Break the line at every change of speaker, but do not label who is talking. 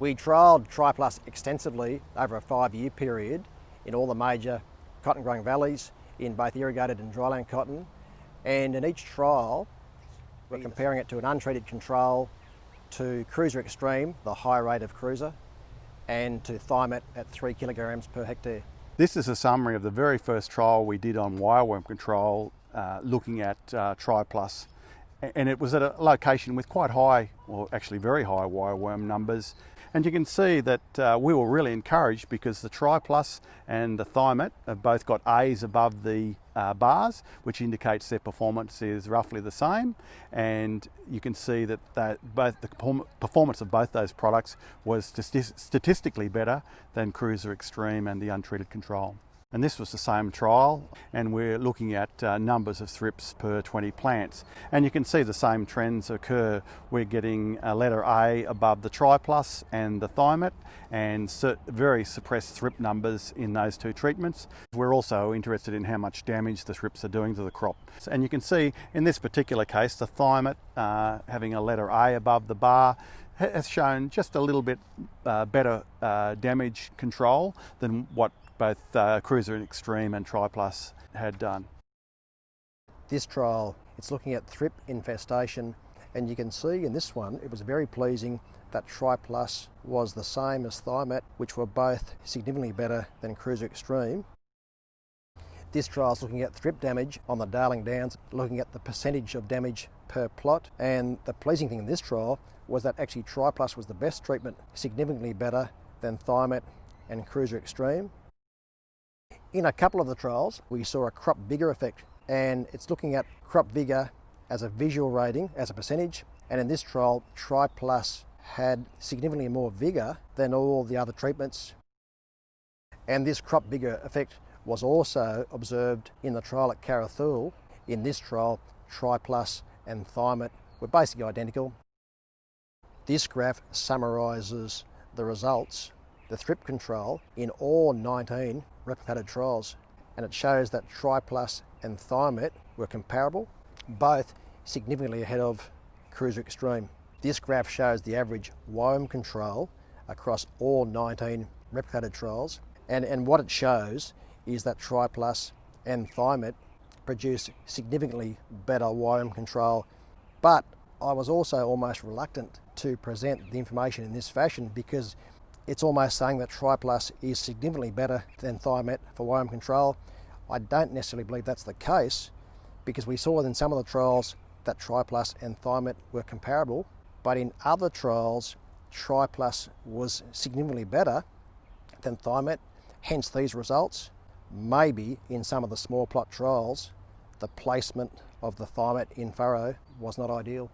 We trialled TriPlus extensively over a 5-year period in all the major cotton growing valleys in both irrigated and dryland cotton, and in each trial we're comparing it to an untreated control, to Cruiser Extreme, the high rate of Cruiser, and to Thymet at 3 kilograms per hectare.
This is a summary of the very first trial we did on Wireworm Control looking at TriPlus, and it was at a location with quite high, or actually very high wireworm numbers. And you can see that we were really encouraged because the TriPlus and the Thymet have both got A's above the bars, which indicates their performance is roughly the same. And you can see that both the performance of both those products was statistically better than Cruiser Extreme and the untreated control. And this was the same trial, and we're looking at numbers of thrips per 20 plants. And you can see the same trends occur. We're getting a letter A above the TriPlus and the Thymet, and very suppressed thrip numbers in those two treatments. We're also interested in how much damage the thrips are doing to the crop. And you can see in this particular case, the Thymet having a letter A above the bar has shown just a little bit better damage control than what both Cruiser Extreme and TriPlus had done.
This trial, it's looking at Thrip Infestation, and you can see in this one it was very pleasing that TriPlus was the same as Thymet, which were both significantly better than Cruiser Extreme. This trial is looking at Thrip Damage on the Darling Downs, looking at the percentage of damage per plot, and the pleasing thing in this trial was that actually TriPlus was the best treatment, significantly better than Thymet and Cruiser Extreme. In a couple of the trials, we saw a crop vigour effect, and it's looking at crop vigour as a visual rating, as a percentage, and in this trial, TriPlus had significantly more vigour than all the other treatments. And this crop vigour effect was also observed in the trial at Carrathul. In this trial, TriPlus and Thymet were basically identical. This graph summarises the results, the Thrip Control, in all 19 replicated trials, and it shows that TriPlus and Thymet were comparable, both significantly ahead of Cruiser Extreme. This graph shows the average Wireworm control across all 19 replicated trials, and what it shows is that TriPlus and Thymet produce significantly better Wireworm control. But I was also almost reluctant to present the information in this fashion because it's almost saying that TriPlus is significantly better than Thymet for wireworm control. I don't necessarily believe that's the case, because we saw in some of the trials that TriPlus and Thymet were comparable, but in other trials TriPlus was significantly better than Thymet, hence these results. Maybe in some of the small plot trials the placement of the Thymet in furrow was not ideal.